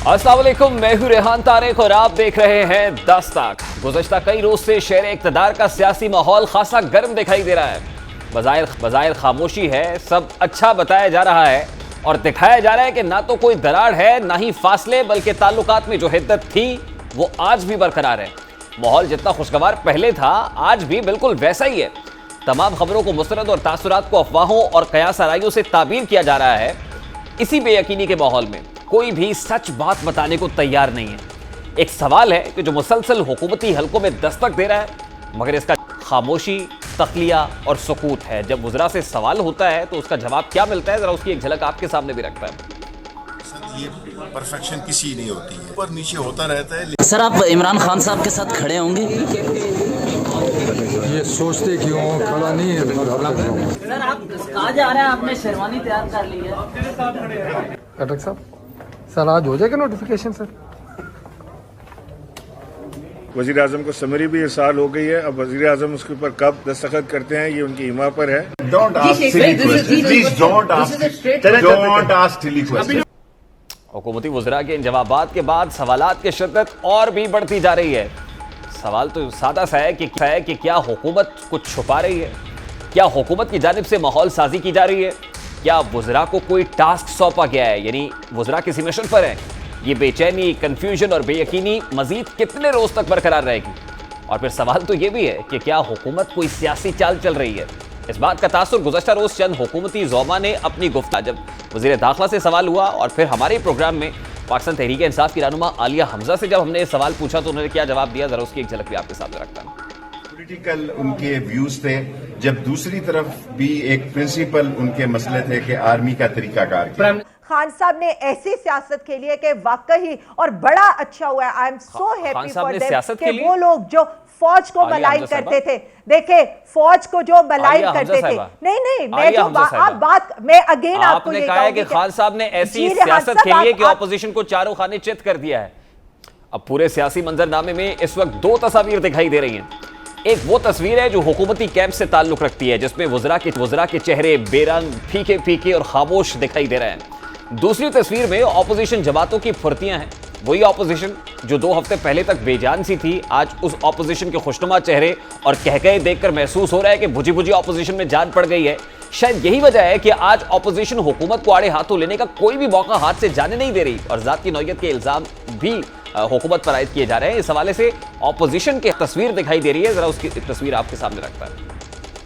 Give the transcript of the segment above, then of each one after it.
अस्सलाम वालेकुम, मैं हूं रेहान तारिक और आप देख रहे हैं 10 तक। गुज़श्ता कई रोज से शेर इक़्तिदार का सियासी माहौल खासा गर्म दिखाई दे रहा है। बज़ाहिर खामोशी है, सब अच्छा बताया जा रहा है और दिखाया जा रहा है कि ना तो कोई दरार है ना ही फासले, बल्कि ताल्लुकात में जो हिद्दत थी वो आज भी बरकरार है। माहौल जितना खुशगवार पहले था आज भी बिल्कुल वैसा ही है। तमाम खबरों को मुस्तरद और तासुरात को अफवाहों और कयास आराइयों से ताबीर किया जा रहा है। इसी बेयकीनी के माहौल में कोई भी सच बात बताने को तैयार नहीं है। एक सवाल है कि जो मुसलसल हुकूमती हलकों में दस्तक दे रहा है, मगर इसका खामोशी, तखलिया और सुकूत है। जब वज़रा से सवाल होता है तो उसका जवाब क्या मिलता है, जरा उसकी एक झलक आपके सामने भी रखता है। ये परफेक्शन किसी नहीं होती है, ऊपर नीचे होता रहता है। सर, आप इमरान खान साहब के साथ खड़े होंगे? ये सोचते क्यों खड़ा नहीं है। सर, आप कहा जा रहा है आपने शेरवानी तैयार कर ली है। कटक साहब, सर आज हो जाएगा नोटिफिकेशन सर? वज़ीर आज़म को समरी भी इरसाल हो गई है। अब वज़ीर आज़म उसके ऊपर कब दस्तखत करते हैं ये उनकी हिमा पर है। Don't ask silly questions. Please don't ask silly questions. हुकूमती वज़रा के इन जवाबात के बाद सवालात की शिद्दत और भी बढ़ती जा रही है। सवाल तो सादा सा है कि क्या हुकूमत कुछ छुपा रही है? क्या हुकूमत की जानिब से माहौल साजी की जा रही है? क्या वज़रा को कोई टास्क सौंपा गया है, यानी वज़रा किसी मिशन पर है? ये बेचैनी, कन्फ्यूजन और बेयकीनी मजीद कितने रोज तक बरकरार रहेगी? और फिर सवाल तो ये भी है कि क्या हुकूमत कोई सियासी चाल चल रही है? इस बात का तासुर गुज़श्ता रोज चंद हुकूमती ज़ोमा ने अपनी गुफ्तगू जब वज़ीर दाखिला से सवाल हुआ और फिर हमारे प्रोग्राम में पाकिस्तान तहरीक इंसाफ की रहनुमा आलिया हमजा से जब हमने ये सवाल पूछा तो उन्होंने क्या जवाब दिया, जरा उसकी एक झलक भी आपके सामने रखता हूं। पॉलिटिकल उनके व्यूज थे, जब दूसरी तरफ भी एक प्रिंसिपल उनके मसले थे कि आर्मी का तरीकाकार क्या। खान साहब ने ऐसी सियासत के लिए कि वाकई और बड़ा अच्छा हुआ है। I am so happy for them कि वो लोग जो फौज को मलाइन करते थे, देखे फौज को जो मलाइन करते थे, नहीं मैं जो आप बात मैं अगेन आपको ये कहा है कि खान साहब ने ऐसी सियासत खेली कि ऑपोजिशन को चारों खाने चित कर दिया है। अब पूरे सियासी मंजरनामे में इस वक्त दो तस्वीर दिखाई दे रही हैं। एक वो तस्वीर है जो हुकूमती कैंप से ताल्लुक रखती है, जिसमें वज़रा के चेहरे बेरंग, फीके फीके और खामोश दिखाई दे रहे हैं। दूसरी तस्वीर में ऑपोजिशन जमातों की फुर्तियां हैं। वही ऑपोजिशन जो 2 हफ्ते पहले तक बेजान सी थी, आज उस ऑपोजिशन के खुशनुमा चेहरे और कहकहे देखकर महसूस हो रहा है कि बुझी बुझी ऑपोजिशन में जान पड़ गई है। शायद यही वजह है कि आज ऑपोजिशन हुकूमत को आड़े हाथों लेने का कोई भी मौका हाथ से जाने नहीं दे रही और जात की नौयत के इल्जाम भी हुकूमत पर आयद किए जा रहे हैं। इस हवाले से ऑपोजिशन की तस्वीर दिखाई दे रही है, जरा उसकी तस्वीर आपके सामने रखता है।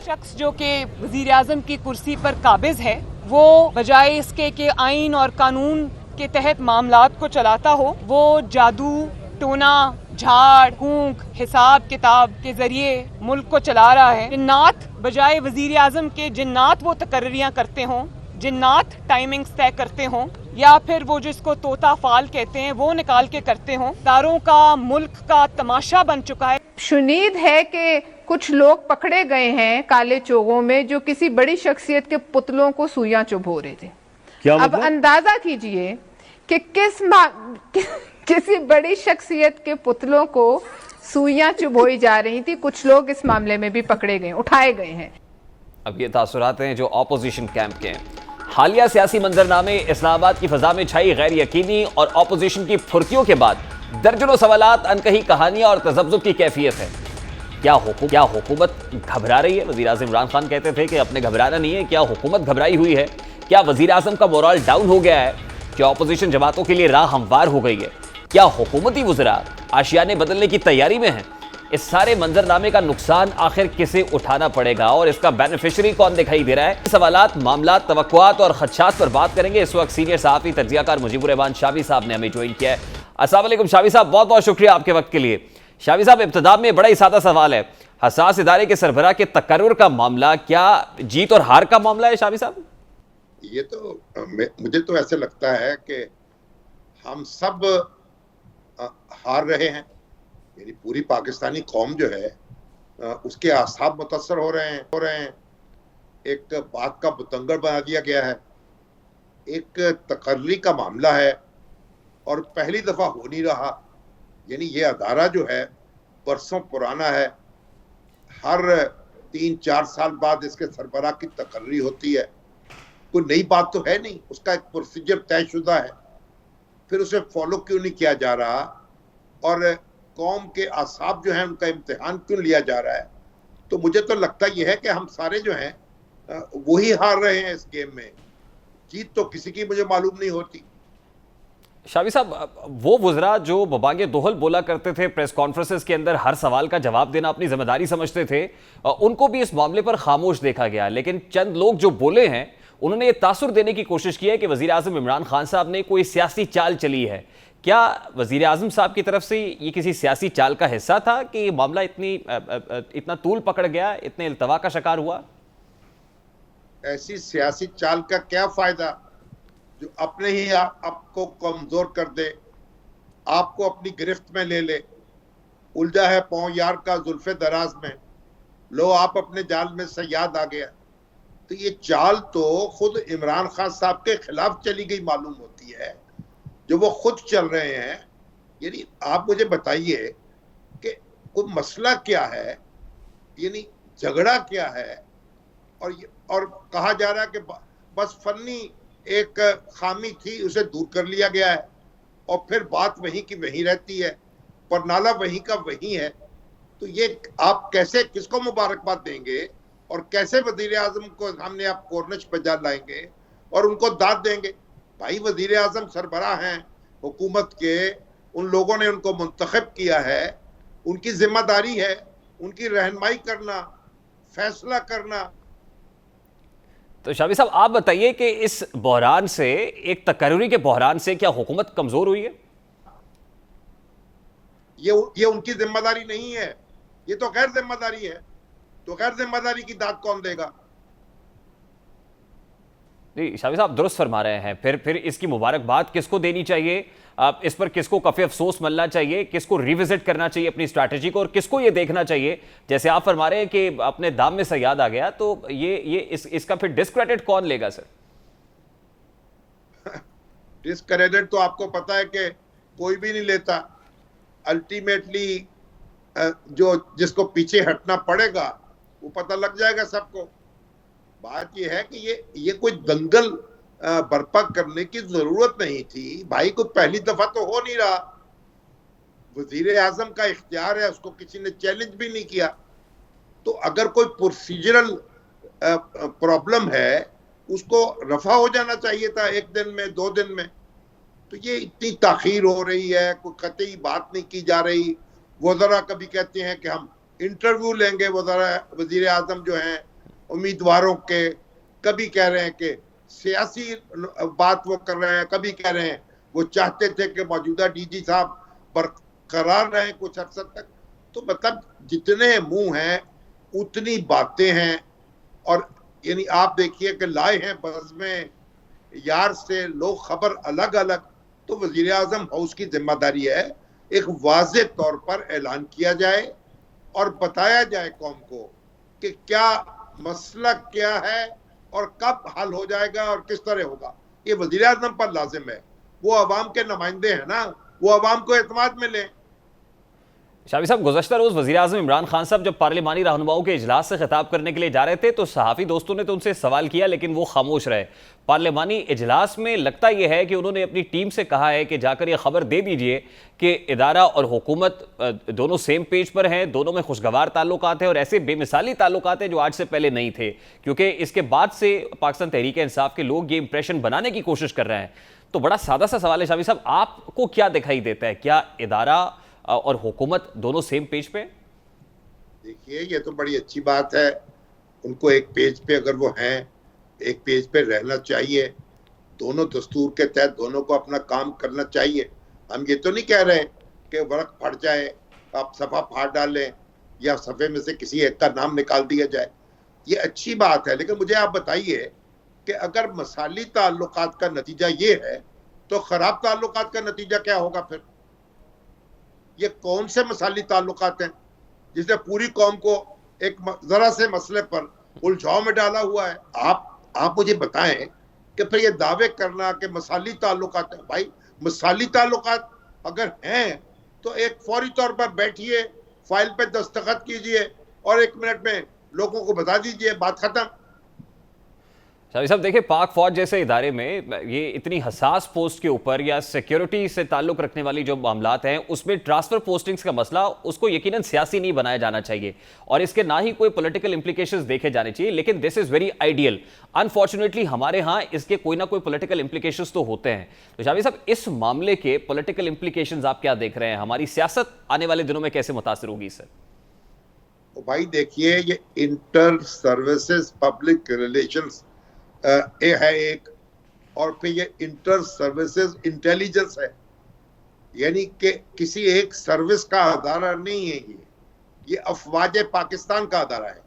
शख्स जो कि वज़ीर आज़म की कुर्सी पर काबिज है, वो बजाय इसके कि आइन और कानून के तहत मामलात को चलाता हो, वो जादू, टोना, झाड़ फूंक, हिसाब किताब के जरिए मुल्क को चला रहा है। जिन्नात बजाय वज़ीर आज़म के जिन्नात वो तकर्रियाँ करते हों, जिन्नात टाइमिंग्स तय करते हों, या फिर वो जिसको तोता फाल कहते हैं वो निकाल के करते हों। तारों का मुल्क का तमाशा बन चुका है। शुनीद है कि कुछ लोग पकड़े गए हैं काले चोगों में जो किसी बड़ी शख्सियत के पुतलों को सुइयां चुभो रहे थे। अब अंदाजा कीजिए कि किसी बड़ी शख्सियत के पुतलों को सुइयां चुभोई जा रही थी। कुछ लोग इस मामले में भी पकड़े गए, उठाए गए हैं। अब ये तासुरात हैं जो ऑपोजिशन कैंप के हैं। हालिया सियासी मंजरनामे इस्लामाबाद की फिजा में छाई गैर यकीनी और ऑपोजिशन की फुर्तियों के बाद दर्जनों सवालात, अनकही कहानियां और तजब्जुब की कैफियत है। क्या हुकूमत घबरा रही है? वज़ीर आज़म इमरान खान कहते थे कि अपने घबराना नहीं है। क्या हुकूमत घबराई हुई है? क्या वज़ीर आज़म का मोरल डाउन हो गया है? क्या ऑपोजिशन जमातों के लिए राह हमवार हो गई है? क्या हुकूमती वज़रा आशियाने बदलने की तैयारी में हैं? इस सारे मंजरनामे का नुकसान आखिर किसे उठाना पड़ेगा और इसका बेनिफिशरी कौन दिखाई दे रहा है? सवालात, मामलात, तवक्कुआत और खदशात पर बात करेंगे। इस वक्त सीनियर सहाफ़ी तज्ज़ियाकार मुजीबुर रहमान शाबी साहब ने हमें ज्वाइन किया है। अस्सलाम वालेकुम शाबी साहब, बहुत बहुत शुक्रिया आपके वक्त के लिए। शाबी साहब, इब्तिदा में बड़ा ही सादा सवाल है। हसास इदारे के सरबराह के तकर्रुर का मामला क्या जीत और हार का मामला है शाबी साहब? ये तो मुझे तो ऐसे लगता है कि हम सब हार रहे हैं। यानी पूरी पाकिस्तानी कौम जो है उसके आसाब मुतासर हो रहे हैं। एक बात का बतंगड़ बना दिया गया है। एक तकर्री का मामला है और पहली दफा हो नहीं रहा। यानी ये अदारा जो है बरसों पुराना है। हर 3-4 साल बाद इसके सरबराह की तकर्री होती है। कोई नई बात तो है नहीं, उसका एक प्रोसीजर तयशुदा है। फिर उसे फॉलो क्यों नहीं किया जा रहा, और कौम के आसाब जो हैं उनका इम्तिहान क्यों लिया जा रहा है। तो मुझे तो लगता यह है कि हम सारे जो हैं वही हार रहे हैं इस गेम में। जीत तो किसी की मुझे मालूम नहीं होती। शावी साहब, वो वुज़रा जो बबांगे दोहल बोला करते थे प्रेस कॉन्फ्रेंसेस के अंदर, हर सवाल का जवाब देना अपनी जिम्मेदारी समझते थे, उनको भी इस मामले पर खामोश देखा गया। लेकिन चंद लोग जो बोले हैं उन्होंने ये तासुर देने की कोशिश की है कि वज़ीर आज़म इमरान खान साहब ने कोई सियासी चाल चली है। क्या वज़ीर आज़म साहब की तरफ से ये किसी सियासी चाल का हिस्सा था कि ये मामला इतना तूल पकड़ गया, इतने इल्तवा का शिकार हुआ? ऐसी सियासी चाल का क्या फायदा जो अपने ही आपको कमजोर कर दे, आपको अपनी गिरफ्त में ले ले। उलझा है पांव यार का जुल्फे दराज में, लो आप अपने जाल में सयाद आ गया। तो ये चाल तो खुद इमरान खान साहब के खिलाफ चली गई मालूम होती है, जो वो खुद चल रहे हैं। यानी आप मुझे बताइए कि कोई मसला क्या है, यानी झगड़ा क्या है, और कहा जा रहा है कि बस फन्नी एक खामी थी उसे दूर कर लिया गया है, और फिर बात वहीं की वहीं रहती है, पर नाला वहीं का वहीं है। तो ये आप कैसे किसको मुबारकबाद देंगे और कैसे वजीर आजम को सामने आप कोर्निश पे जा लाएंगे और उनको दाद देंगे? भाई वजीर आजम सरबराह हैं हुकूमत के, उन लोगों ने उनको मुंतखब किया है, उनकी जिम्मेदारी है उनकी रहनुमाई करना, फैसला करना। तो शावी साहब, आप बताइए कि इस बहरान से, एक तकर्री के बहरान से, क्या हुकूमत कमजोर हुई है? ये उनकी जिम्मेदारी नहीं है, ये तो गैर जिम्मेदारी है। तो गैर जिम्मेदारी की दाद कौन देगा? जी शावी साहब दुरुस्त फरमा रहे हैं। फिर इसकी मुबारकबाद किसको देनी चाहिए? इस पर किसको कफे अफसोस मलना चाहिए? किसको रिविजिट करना चाहिए अपनी स्ट्रैटेजी को? और किसको ये देखना चाहिए, जैसे आप फरमा रहे हैं कि अपने दाम में सयाद आ गया, तो इसका फिर डिस्क्रेडिट कौन लेगा सर? डिस्क्रेडिट तो आपको पता है कि कोई भी नहीं लेता। अल्टीमेटली जिसको पीछे हटना पड़ेगा वो पता लग जाएगा सबको। बात यह है कि ये कोई दंगल बर्पा करने की जरूरत नहीं थी भाई। को पहली दफा तो हो नहीं रहा, वजीर आजम का इख्तियार है, उसको किसी ने चैलेंज भी नहीं किया। तो अगर कोई प्रोसीजरल प्रॉब्लम है उसको रफा हो जाना चाहिए था 1 दिन में, 2 दिन में। तो ये इतनी ताखीर हो रही है, कोई कतई बात नहीं की जा रही। वज़रा कभी कहते हैं कि हम इंटरव्यू लेंगे वजीर आजम जो हैं उम्मीदवारों के, कभी कह रहे हैं कि सियासी बात वो कर रहे हैं, कभी कह रहे हैं वो चाहते थे कि मौजूदा डीजी साहब बरकरार रहें कुछ अर्सा तक। तो मतलब जितने मुंह हैं उतनी बातें हैं। और यानी आप देखिए कि लाए हैं बज़ में यार से लोग खबर अलग अलग। तो वजीर आजम हाउस की जिम्मेदारी है एक वाज़े तौर पर ऐलान किया जाए और बताया जाए कौम को कि क्या मसला क्या है और कब हल हो जाएगा और किस तरह होगा। ये वजीर आजम पर लाजिम है, वो अवाम के नुमाइंदे हैं ना, वो अवाम को एतमाद में लें। शावी साहब, गुज़श्ता रोज़ वज़ीर आज़म इमरान खान साहब जब पार्लिमानी रहनुमाओं के इजलास से खिताब करने के लिए जा रहे थे तो सहाफ़ी दोस्तों ने तो उनसे सवाल किया, लेकिन वो खामोश रहे। पार्लिमानी इजलास में लगता यह है कि उन्होंने अपनी टीम से कहा है कि जाकर ये खबर दे दीजिए कि इदारा और हुकूमत दोनों सेम पेज पर हैं, दोनों में खुशगवार ताल्लुकात हैं और ऐसे बेमिसाली ताल्लुकात हैं जो आज से पहले नहीं थे। क्योंकि इसके बाद से पाकिस्तान तहरीक इंसाफ के लोग ये इंप्रेशन बनाने की कोशिश कर रहे हैं। तो बड़ा सादा सा सवाल है शावी साहब, आपको क्या दिखाई देता है? क्या इदारा और हुकूमत दोनों सेम पेज पे? देखिए ये तो बड़ी अच्छी बात है, उनको एक पेज पे अगर वो हैं, एक पेज पे रहना चाहिए। दोनों दस्तूर के तहत दोनों को अपना काम करना चाहिए। हम ये तो नहीं कह रहे कि वर्क फट जाए, आप सफ़ा फाड़ डालें या सफ़े में से किसी एक का नाम निकाल दिया जाए, ये अच्छी बात है। लेकिन मुझे आप बताइए कि अगर मसाली ताल्लुकात का नतीजा ये है तो ख़राब ताल्लुकात का नतीजा क्या होगा? फिर ये कौन से मसाली ताल्लुकात हैं जिसने पूरी कौम को एक जरा से मसले पर उलझाव में डाला हुआ है? आप मुझे बताएं कि फिर ये दावे करना कि मसाली ताल्लुकात है, भाई मसाली ताल्लुकात अगर हैं तो एक फौरी तौर पर बैठिए, फाइल पे दस्तखत कीजिए और 1 मिनट में लोगों को बता दीजिए, बात खत्म। शावी साहब देखिए, पाक फौज जैसे इदारे में ये इतनी हसास पोस्ट के ऊपर या सिक्योरिटी से ताल्लुक रखने वाली जो मामलात हैं उसमें ट्रांसफर पोस्टिंग्स का मसला, उसको यकीनन सियासी नहीं बनाया जाना चाहिए और इसके ना ही कोई पॉलिटिकल इंप्लीकेशंस देखे जाने चाहिए, लेकिन this is very ideal. Unfortunately हमारे यहाँ इसके कोई ना कोई पॉलिटिकल इंप्लीकेशंस तो होते हैं। तो शावी साहब, इस मामले के पॉलिटिकल इंप्लीकेशंस आप क्या देख रहे हैं? हमारी सियासत आने वाले दिनों में कैसे मुतासिर होगी इससे? भाई देखिए, ये इंटर सर्विसेज पब्लिक रिलेशंस है एक, और फिर ये इंटर सर्विसेज इंटेलिजेंस है, यानी कि किसी एक सर्विस का अदारा नहीं है ये अफवाज पाकिस्तान का अदारा है।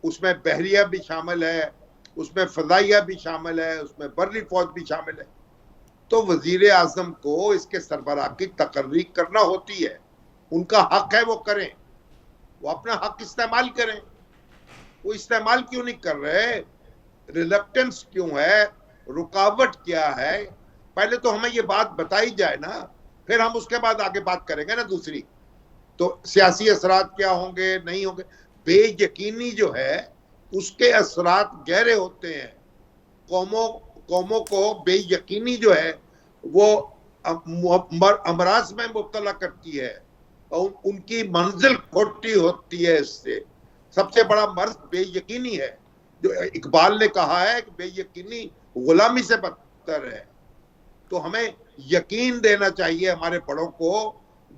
उसमें बहरिया भी शामिल है, उसमें फजाइया भी शामिल है, उसमें बर्री फौज भी शामिल है। तो वजीर आजम को इसके सरबराह की तकर्री करना होती है, उनका हक है वो करें, वो अपना हक इस्तेमाल करें। वो इस्तेमाल क्यों नहीं कर रहे? रिलक्टेंस क्यों है? रुकावट क्या है? पहले तो हमें ये बात बताई जाए ना, फिर हम उसके बाद आगे बात करेंगे ना दूसरी। तो सियासी असरात क्या होंगे, नहीं होंगे, बेयकीनी जो है उसके असरात गहरे होते हैं। कौमों को बेयकीनी जो है वो अमराज में मुब्तला करती है और उनकी मंजिल खोटी होती है। इससे सबसे बड़ा मर्ज बेयकीनी है, जो इकबाल ने कहा है कि बेयकीनी गुलामी से बदतर है। तो हमें यकीन देना चाहिए हमारे बड़ों को,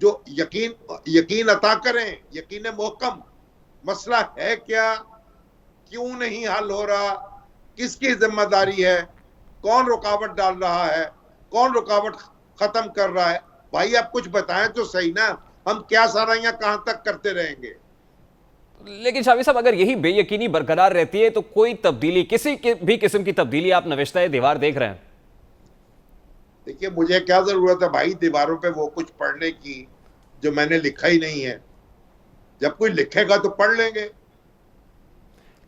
जो यकीन अता करें, यकीन मोहकम। मसला है क्या, क्यों नहीं हल हो रहा, किसकी जिम्मेदारी है, कौन रुकावट डाल रहा है, कौन रुकावट खत्म कर रहा है? भाई आप कुछ बताएं तो सही ना, हम क्या सारा यहाँ कहां तक करते रहेंगे? लेकिन शावी साहब, अगर यही बेयकीनी बरकरार रहती है तो कोई तब्दीली, किसी भी किस्म की तब्दीली आप नविश्ता दीवार देख रहे हैं? देखिए, मुझे क्या जरूरत है भाई दीवारों पे वो कुछ पढ़ने की जो मैंने लिखा ही नहीं है। जब कोई लिखेगा तो पढ़ लेंगे।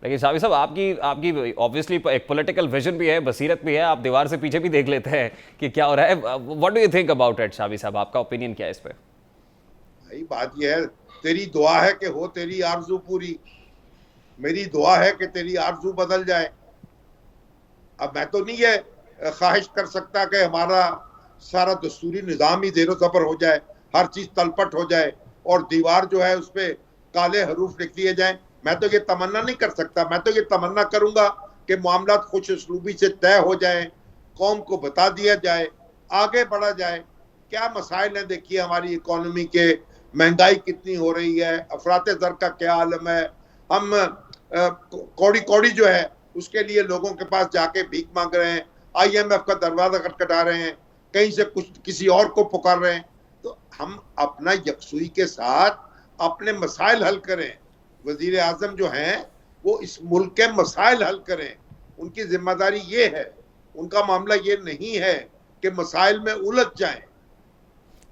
लेकिन शावी साहब, आपकी ऑब्वियसली एक पॉलिटिकल विजन भी है, बसीरत भी है, आप दीवार से पीछे भी देख लेते हैं कि क्या हो रहा है। What do you think about it Shavi साहब? आपका ओपिनियन क्या है इस पे? भाई बात यह है, तेरी दुआ है कि हो तेरी आरजू पूरी, मेरी दुआ है कि तेरी आरजू बदल जाए। अब मैं तो नहीं ये ख्वाहिश कर सकता कि हमारा सारा दस्तूरी निज़ाम ही ज़ेरो ज़बर हो जाए, हर चीज तलपट हो जाए और दीवार जो है उस पर काले हरूफ लिख दिए जाए। मैं तो ये तमन्ना नहीं कर सकता। मैं तो ये तमन्ना करूंगा कि मामला खुश उसलूबी से तय हो जाए, कौम को बता दिया जाए, आगे बढ़ा जाए। क्या मसाइल हैं देखिए हमारी इकोनॉमी के, महंगाई कितनी हो रही है, अफरात ज़र का क्या आलम है। हम कौड़ी कौड़ी जो है उसके लिए लोगों के पास जाके भीख मांग रहे हैं, IMF का दरवाजा खटखटा रहे हैं, कहीं से कुछ किसी और को पुकार रहे हैं। तो हम अपना यकसुई के साथ अपने मसाइल हल करें। वजीर आजम जो हैं वो इस मुल्क के मसाइल हल करें, उनकी जिम्मेदारी ये है। उनका मामला ये नहीं है कि मसाइल में उलझ जाएं।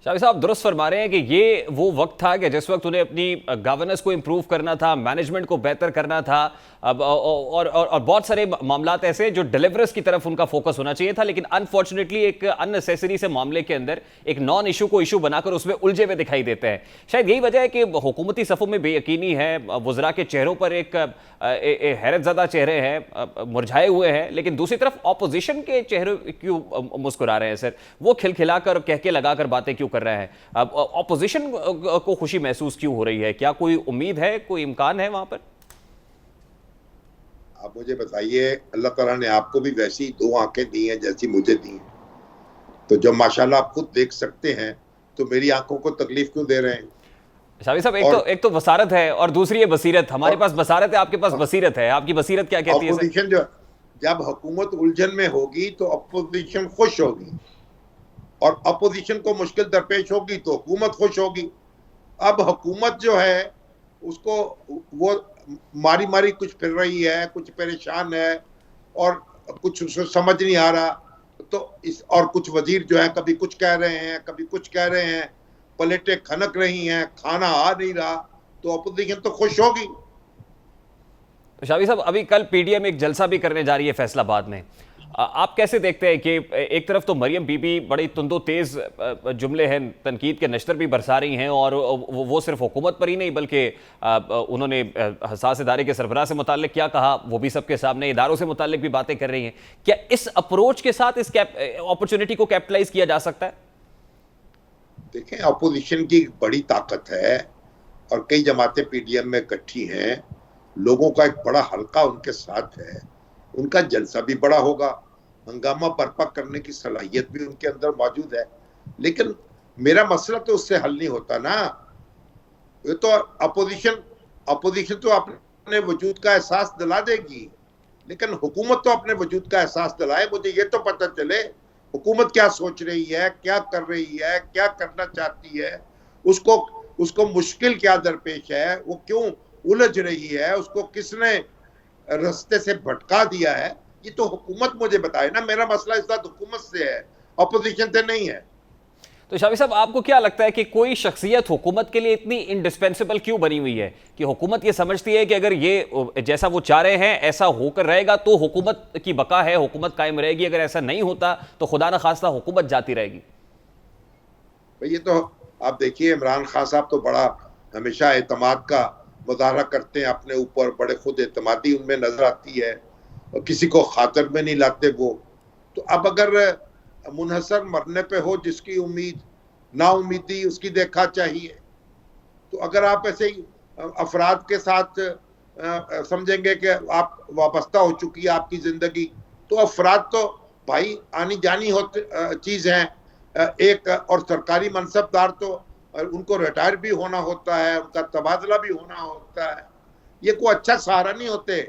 शावी साहब दुरुस्त फरमा रहे हैं कि ये वो वक्त था कि जिस वक्त उन्हें अपनी गवर्नेंस को इम्प्रूव करना था, मैनेजमेंट को बेहतर करना था, अब और बहुत सारे मामलात ऐसे जो डिलीवरर्स की तरफ उनका फोकस होना चाहिए था। लेकिन अनफॉर्चुनेटली एक अननेसेसरी से मामले के अंदर एक नॉन इशू को इशू बनाकर उसमें उलझे हुए दिखाई देते हैं। शायद यही वजह है कि हुकूमती सफ़ों में बेयकीनी है, वज़रा के चेहरों पर एक हैरतज़दा चेहरे हैं, मुरझाए हुए हैं, लेकिन दूसरी तरफ ऑपोजिशन के चेहरे क्यों मुस्कुरा रहे हैं सर? वो खिलखिलाकर कह के लगाकर बातें क्यों कर रहे हैं? अब ऑपोजिशन को खुशी महसूस क्यों हो रही है? क्या कोई उम्मीद है, कोई इम्कान है वहां पर? आप मुझे बताइए, अल्लाह ताला ने आपको भी वैसी दो आंखें दी हैं जैसी मुझे दी हैं, तो जब माशाल्लाह आप खुद देख सकते हैं तो मेरी आंखों को तकलीफ क्यों दे रहे हैं? शावी साहब, एक तो वसारत है और दूसरी है बसीरत। हमारे पास बसारत है, आपके पास बसीरत है। आपकी बसीरत क्या कहती है? अपोजिशन जो जब हुकूमत उलझन में होगी तो अपोजिशन खुश होगी और अपोजिशन को मुश्किल दरपेश होगी तो हुकूमत खुश होगी। अब हुकूमत जो है उसको वो मारी मारी कुछ फिर रही है, कुछ परेशान है और कुछ समझ नहीं आ रहा। तो इस और कुछ वजीर जो है कभी कुछ कह रहे हैं, कभी कुछ कह रहे हैं, प्लेटें खनक रही हैं, खाना आ नहीं रहा, तो अपोजिशन तो खुश होगी। शावी साहब, अभी कल PDM एक जलसा भी करने जा रही है फैसलाबाद में। आप कैसे देखते हैं कि एक तरफ तो मरियम बीबी बड़ी तुंदो तेज जुमले हैं, तनकीद के नश्तर भी बरसा रही हैं, और वो सिर्फ हुकूमत पर ही नहीं बल्कि उन्होंने हसास इदारे के सरबराह से मुताल्लिक क्या कहा वो भी सबके सामने, इदारों से मुताल्लिक भी बातें कर रही हैं। क्या इस अप्रोच के साथ इस अपॉर्चुनिटी को कैपिटलाइज किया जा सकता है? देखें, अपोजिशन की बड़ी ताकत है और कई जमातें पीडीएम में इकट्ठी हैं, लोगों का एक बड़ा हल्का उनके साथ है, उनका जलसा भी बड़ा होगा, हंगामा बर्पा करने की सलाहियत भी उनके अंदर मौजूद है। लेकिन मेरा मसला तो उससे हल नहीं होता ना। ये तो अपोजिशन तो अपने वजूद का एहसास दिला देगी, लेकिन हुकूमत तो अपने वजूद का एहसास दिलाए। मुझे ये तो पता चले हुकूमत क्या सोच रही है, क्या कर रही है, क्या करना चाहती है, उसको मुश्किल क्या दरपेश है, वो क्यों उलझ रही है, उसको किसने रास्ते से भटका दिया है, ये तो हुकूमत मुझे बताए ना। मेरा मसला इस बात हुकूमत से है, अपोजिशन से नहीं है। तो शाफी साहब, आपको क्या लगता है कि कोई शख्सियत हुकूमत के लिए इतनी इंडिस्पेंसिबल क्यों बनी हुई है कि हुकूमत ये समझती है कि अगर ये जैसा वो चाह रहे हैं ऐसा होकर रहेगा तो हुकूमत की बका है, हुकूमत कायम रहेगी, अगर ऐसा नहीं होता तो खुदा न खास्ता हुकूमत जाती रहेगी? ये तो आप देखिए, इमरान खान साहब तो बड़ा हमेशा एतमाद का मुजाहरा करते हैं अपने ऊपर, बड़े खुद एतमादी उनमें नजर आती है और किसी को खातर में नहीं लाते वो। तो अब अगर मुनहसर मरने पे हो जिसकी उम्मीद नाउमीदी उसकी देखा चाहिए, तो अगर आप ऐसे ही अफराद के साथ समझेंगे कि आप वाबस्ता हो चुकी है आपकी जिंदगी, तो अफराद तो भाई आनी जानी होते चीज है एक, और सरकारी मनसबदार तो उनको रिटायर भी होना होता है, उनका तबादला भी होना होता है। ये कोई अच्छा सहारा नहीं होते।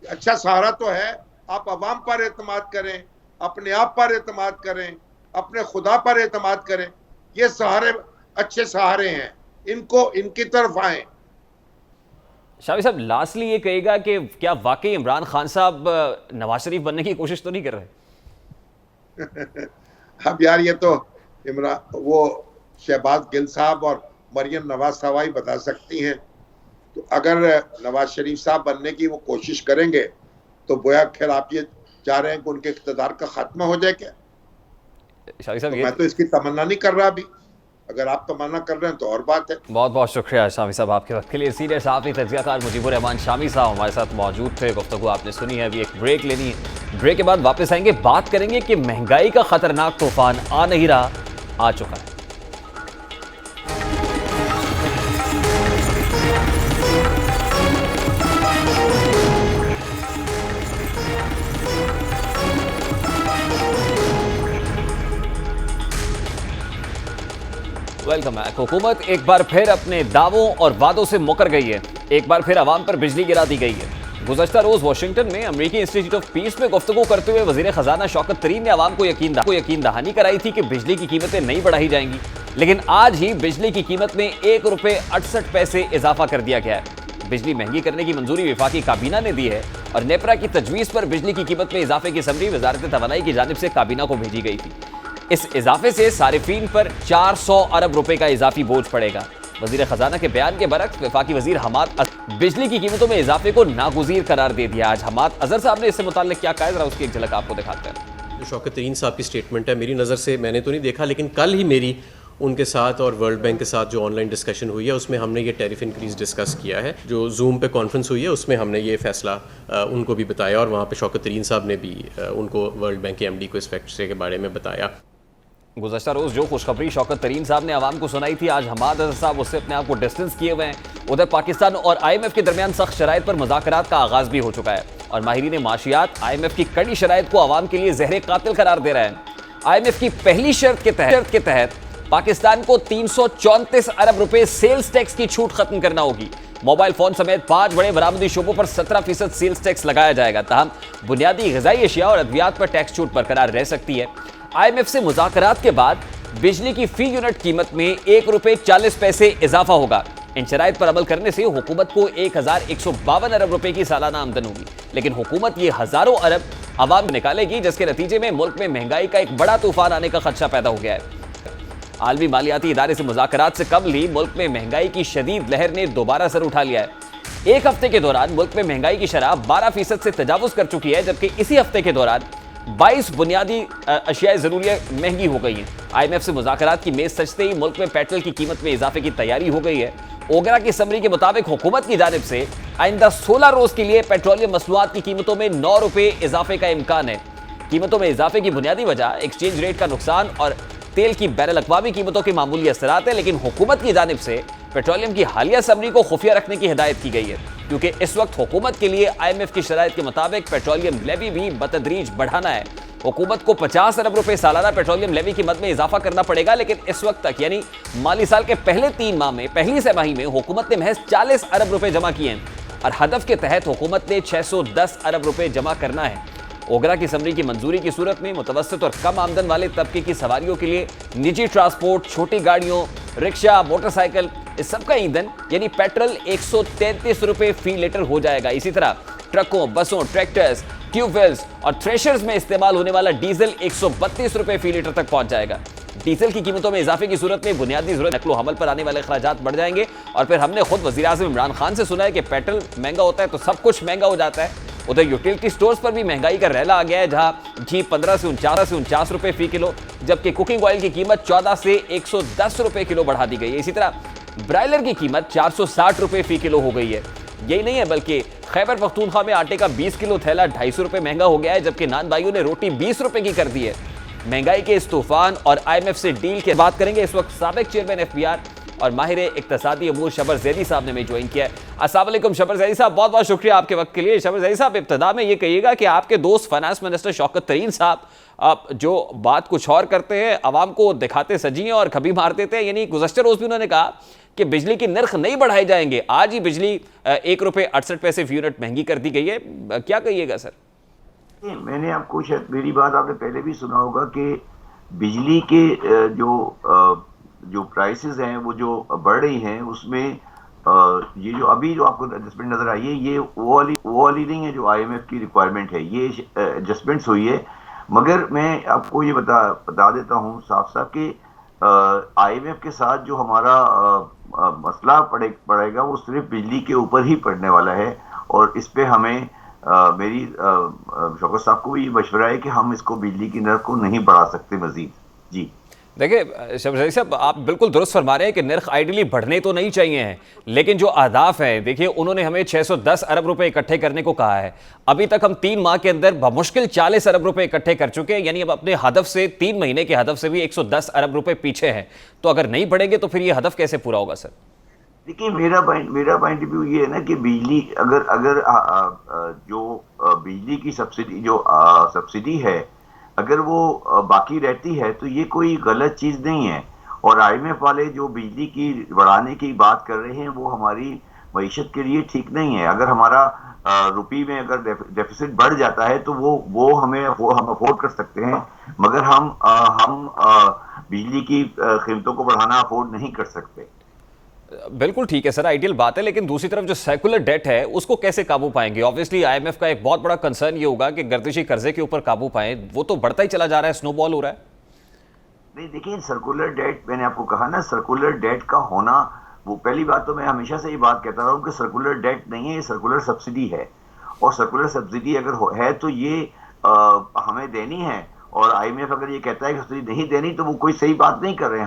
अच्छा सहारा तो है आप अवाम पर एतमाद करें, अपने आप पर एतमाद करें, अपने खुदा पर एतमाद करें। ये सहारे अच्छे सहारे हैं, इनको इनकी तरफ आए। शाफी साहब, लास्टली ये कहेगा कि क्या वाकई इमरान खान साहब नवाज शरीफ बनने की कोशिश तो नहीं कर रहे? अब यार ये तो वो शहबाज गिल साहब और मरियम नवाज साहब ही बता सकती हैं। तो अगर नवाज शरीफ साहब बनने की वो कोशिश करेंगे तो गोया खैर आप ये चाह रहे हैं कि उनके इख्तिदार का खात्मा हो जाए क्या? साहब, तो मैं तो इसकी तमन्ना नहीं कर रहा अभी। अगर आप तमन्ना कर रहे हैं तो और बात है। बहुत बहुत शुक्रिया शामी साहब आपके वक्त के लिए। सीनियर साहब तज्ज़ियाकार मुजीबुर रहमान शामी साहब हमारे साथ मौजूद थे, गुफ्तगू आपने सुनी है। अभी एक ब्रेक लेनी है, ब्रेक के बाद वापस आएंगे, बात करेंगे कि महंगाई का खतरनाक तूफान आ नहीं रहा, आ चुका है। Welcome back. हुकूमत एक बार फिर अपने दावों और वादों से मुकर गई है, एक बार फिर अवाम पर बिजली गिरा दी गई है। गुज़श्ता रोज वाशिंगटन में अमेरिकी इंस्टीट्यूट ऑफ पीस में गुफ्तगू करते हुए वज़ीर ख़जाना शौकत तरीन ने अवाम को यकीन दहानी कराई थी कि बिजली की कीमतें नहीं बढ़ाई जाएंगी, लेकिन आज ही बिजली की कीमत में ₹1.68 इजाफा कर दिया गया है। बिजली महंगी करने की मंजूरी वफाकी काबीना ने दी है और नेपरा की तजवीज़ पर बिजली की कीमत में इजाफे की समरी वजारत तवानाई की जानिब से काबीना को भेजी गई थी। इस इजाफे से सारिफीन पर 400 अरब रुपए का इजाफी बोझ पड़ेगा। वजीर खजाना के बयान के बरक्स वफाकी वजीर हमाद बिजली की कीमतों में इजाफे को नागुज़ीर करार दे दिया। आज हमाद अजहर साहब ने इससे मुताल्लिक क्या कहा, जरा उसकी एक झलक आपको दिखाते हैं। जो शौकत तरीन साहब की स्टेटमेंट है, मेरी नज़र से मैंने तो नहीं देखा, लेकिन कल ही मेरी उनके साथ और वर्ल्ड बैंक के साथ जो ऑनलाइन डिस्कशन हुई है उसमें हमने ये टैरिफ इंक्रीज़ डिस्कस किया है। जो जूम पे कॉन्फ्रेंस हुई है उसमें हमने ये फैसला उनको भी बताया और वहाँ पे शौकत तरीन साहब ने भी उनको वर्ल्ड बैंक के एमडी को इस फैसले के बारे में बताया। गुज़श्ता रोज़ जो खुशखबरी शौकत तरीन साहब ने आवाम को सुनाई थी, आज हमाद अजहर साहब उससे अपने आप को डिस्टेंस किए हुए हैं। उधर पाकिस्तान और IMF के दरमियान सख्त शराइत पर मुज़ाकरात का आगाज़ भी हो चुका है और माहिरीन माशियात IMF की कड़ी शराइत को आवाम के लिए ज़हरे कातिल करार दे रहे हैं। IMF की पहली शर्त के तहत पाकिस्तान को 334 अरब रुपए सेल्स टैक्स की छूट खत्म करना होगी। मोबाइल फोन समेत 5 बड़े बरामदी शोबों पर 17% सेल्स टैक्स लगाया जाएगा। ताहम बुनियादी ग़िज़ाई अशिया और अद्वियात पर टैक्स छूट बरकरार रह सकती है। IMF से मुज़ाकरात के बाद बिजली की फी यूनिट कीमत में ₹1.40 इजाफा होगा। इन शराइत पर अमल करने से हुकूमत को 1152 अरब रुपए की सालाना आमदन होगी, लेकिन हुकूमत ये हजारों अरब अवाम निकालेगी, जिसके नतीजे में मुल्क में महंगाई का एक बड़ा तूफान आने का खदशा पैदा हो गया है। आलमी मालियाती इदारे से मुज़ाकरात से कबल ही मुल्क में महंगाई की शदीद लहर ने दोबारा सर उठा लिया है। एक हफ्ते के दौरान मुल्क में महंगाई की शरह 12% से तजावुज़ कर चुकी है, जबकि इसी हफ्ते के दौरान 22 बुनियादी अशियाए ज़रूरियात महंगी हो गई हैं। IMF से मुज़ाकरात की मेज़ सजते ही मुल्क में पेट्रोल की कीमत में इजाफे की तैयारी हो गई है। ओगरा की समरी के मुताबिक हुकूमत की जानिब से आइंदा 16 रोज के लिए पेट्रोलियम मसनूआत की कीमतों में 9 रुपए इजाफे का इम्कान है। कीमतों में इजाफे की बुनियादी वजह एक्सचेंज रेट का नुकसान और तेल की बैनुल अक़वामी कीमतों के मामूली असरात है, लेकिन हुकूमत की जानिब से पेट्रोलियम की हालिया समरी को खुफिया रखने की हिदायत की गई है, क्योंकि इस वक्त हुकूमत के लिए IMF की शराइत के मुताबिक पेट्रोलियम लेवी भी बतदरीज बढ़ाना है। हुकूमत को 50 अरब रुपए सालाना पेट्रोलियम लेवी की मद में इजाफा करना पड़ेगा, लेकिन इस वक्त तक यानी माली साल के पहले 3 माह में पहली तिमाही में हुकूमत ने महज 40 अरब रुपए जमा किए हैं और हदफ के तहत हुकूमत ने 610 अरब रुपए जमा करना है। ओगरा की समरी की मंजूरी की सूरत में मुतवस्सित और कम आमदन वाले तबके की सवारियों के लिए निजी ट्रांसपोर्ट, छोटी गाड़ियों, रिक्शा, मोटरसाइकिल, इस सब का ईंधन यानी पेट्रोल 133 रुपए फी लीटर हो जाएगा। इसी तरह ट्रकों, बसों, ट्रैक्टर्स, ट्यूबवेल्स और थ्रेशर्स में इस्तेमाल होने वाला डीजल 132 रुपए फी लीटर तक पहुंच जाएगा। डीजल की कीमतों में इजाफे की सूरत में बुनियादी जरूरत नकलो हमल पर आने वाले खर्चात बढ़ जाएंगे। और फिर हमने खुद वज़ीर-ए-आज़म इमरान खान से सुना है कि पेट्रोल महंगा होता है तो सब कुछ महंगा हो जाता है। उधर यूटिलिटी स्टोर्स पर भी महंगाई का रैला आ गया है, जहां घी 15 से 49 रुपए फी किलो, जबकि कुकिंग ऑयल की कीमत 14 से 110 रुपए किलो बढ़ा दी गई है। इसी तरह ब्रायलर की कीमत 460 रुपए फी किलो हो गई है। यही नहीं है बल्कि खैबर पख्तूनख्वा में आटे का 20 किलो थैला 250 रुपए महंगा हो गया है, जबकि नान भाइयों ने रोटी 20 रुपए की कर दी है। महंगाई के इस तूफान और IMF से डील की बात करेंगे। इस वक्त साबिक चेयरमैन FBR और माहिर इक्तसादी अमूर शबर जैदी साहब ने हमें ज्वाइन किया है। अस्सलाम वालेकुम शबर जैदी साहब, बहुत बहुत शुक्रिया आपके वक्त के लिए। शबर जैदी साहब, इब्तिदा में ये कहिएगा कि आपके दोस्त फाइनेंस मिनिस्टर शौकत तरीन साहब जो बात कुछ और करते हैं, आवाम को दिखाते सजी हैं और कभी मार देते हैं। यानी गुज़श्ता रोज़ भी उन्होंने कहा कि बिजली की नर्ख नहीं बढ़ाए जाएंगे। आज ही बिजली 1 रुपये 68 पैसे फी यूनिट महंगी कर दी गई है, क्या कहिएगा सर? मैंने आपको, शायद मेरी बात आपने पहले भी सुना होगा कि बिजली के जो प्राइसेस हैं वो जो बढ़ रही हैं, उसमें ये जो अभी जो आपको एडजस्टमेंट नजर आई है, ये वो वाली नहीं है जो IMF की रिक्वायरमेंट है, ये एडजस्टमेंट्स हुई है। मगर मैं आपको ये बता देता हूँ साफ साफ कि IMF के साथ जो हमारा मसला पड़ेगा वो सिर्फ बिजली के ऊपर ही पड़ने वाला है, और इस पे हमें मेरी शौकत साहब को ये मशवरा है कि हम इसको बिजली की नर्ख को नहीं बढ़ा सकते मजीद। जी देखिए शबर साहब, आप बिल्कुल दुरुस्त फरमा रहे हैं कि नर्ख आइडियली बढ़ने तो नहीं चाहिए हैं, लेकिन जो अहदाफ हैं, देखिए उन्होंने हमें 610 अरब रुपए इकट्ठे करने को कहा है। अभी तक हम 3 माह के अंदर बमुश्किल 40 अरब रुपए इकट्ठे कर चुके हैं, यानी अब अपने हदफ से 3 महीने के हदफ से भी 110 अरब रुपए पीछे हैं। तो अगर नहीं बढ़ेंगे तो फिर ये हदफ कैसे पूरा होगा सर? देखिए मेरा पॉइंट ऑफ व्यू ये है ना कि बिजली अगर जो बिजली की सब्सिडी है, अगर वो बाकी रहती है तो ये कोई गलत चीज नहीं है। और IMF वाले जो बिजली की बढ़ाने की बात कर रहे हैं वो हमारी मईशत के लिए ठीक नहीं है। अगर हमारा रुपये में अगर डेफिसिट बढ़ जाता है तो वो हम अफोर्ड कर सकते हैं, मगर हम बिजली की कीमतों को बढ़ाना अफोर्ड नहीं कर सकते। बिल्कुल ठीक है सर, आइडियल बात है, लेकिन दूसरी तरफ जो सेकुलर डेट है उसको कैसे काबू पाएंगे? ऑब्वियसली IMF का एक बहुत बड़ा कंसर्न ये होगा कि गर्दिशी कर्जे के ऊपर काबू पाएं, वो तो बढ़ता ही चला जा रहा है, स्नोबॉल हो रहा है। नहीं देखिए, सर्कुलर डेट, मैंने आपको कहा ना, सर्कुलर डेट का होना, वो पहली बात तो मैं हमेशा से ये बात कहता रहा हूँ कि सर्कुलर डेट नहीं है, ये सर्कुलर सब्सिडी है। और सर्कुलर सब्सिडी अगर है तो ये हमें देनी है, और IMF अगर ये कहता है कि सब्सिडी नहीं देनी तो वो कोई सही बात नहीं कर रहे हैं।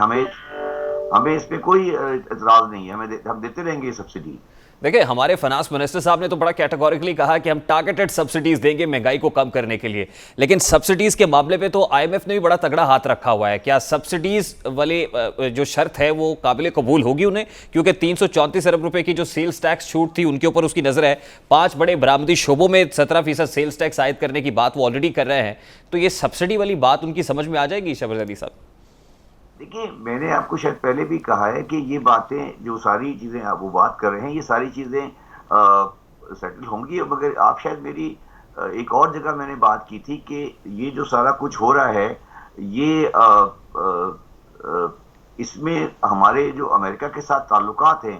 हमें इस पे कोई एतराज नहीं है, हम देते रहेंगे सब्सिडी। देखिए हमारे फाइनेंस मिनिस्टर साहब ने तो बड़ा कैटेगोरिकली कहा कि हम टारगेटेड सब्सिडीज देंगे महंगाई को कम करने के लिए, लेकिन सब्सिडीज के मामले पे तो IMF ने भी बड़ा तगड़ा हाथ रखा हुआ है। क्या सब्सिडीज वाले जो शर्त है वो काबिल कबूल होगी उन्हें? क्योंकि 334 अरब रुपए की जो सेल्स टैक्स छूट थी उनके ऊपर उसकी नजर है, 5 बड़े बरामदी शोबों में 17% सेल्स टैक्स आयद करने की बात वो ऑलरेडी कर रहे हैं। तो ये सब्सिडी वाली बात उनकी समझ में आ जाएगी शबर जैदी साहब? देखिए मैंने आपको शायद पहले भी कहा है कि ये बातें, जो सारी चीज़ें आप वो बात कर रहे हैं, ये सारी चीज़ें सेटल होंगी। मगर आप शायद मेरी एक और जगह मैंने बात की थी कि ये जो सारा कुछ हो रहा है, ये इसमें हमारे जो अमेरिका के साथ ताल्लुकात हैं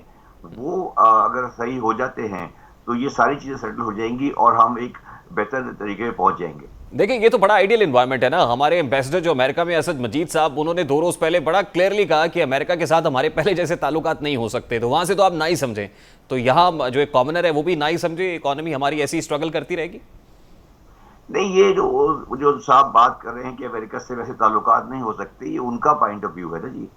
वो अगर सही हो जाते हैं तो ये सारी चीज़ें सेटल हो जाएंगी और हम एक बेहतर तरीके पे पहुँच जाएंगे। देखिए ये तो बड़ा आइडियल एनवायरनमेंट है ना। हमारे एम्बेसडर जो अमेरिका में असद मजीद साहब, उन्होंने 2 रोज पहले बड़ा क्लियरली कहा कि अमेरिका के साथ हमारे पहले जैसे ताल्लुकात नहीं हो सकते, तो वहां से तो आप ना ही समझें, तो यहाँ जो एक कॉमनर है वो भी ना ही समझे, इकोनॉमी हमारी ऐसी स्ट्रगल करती रहेगी। नहीं, ये जो साहब बात कर रहे हैं कि अमेरिका से वैसे ताल्लुकात नहीं हो सकते, ये उनका पॉइंट ऑफ व्यू है ना जी।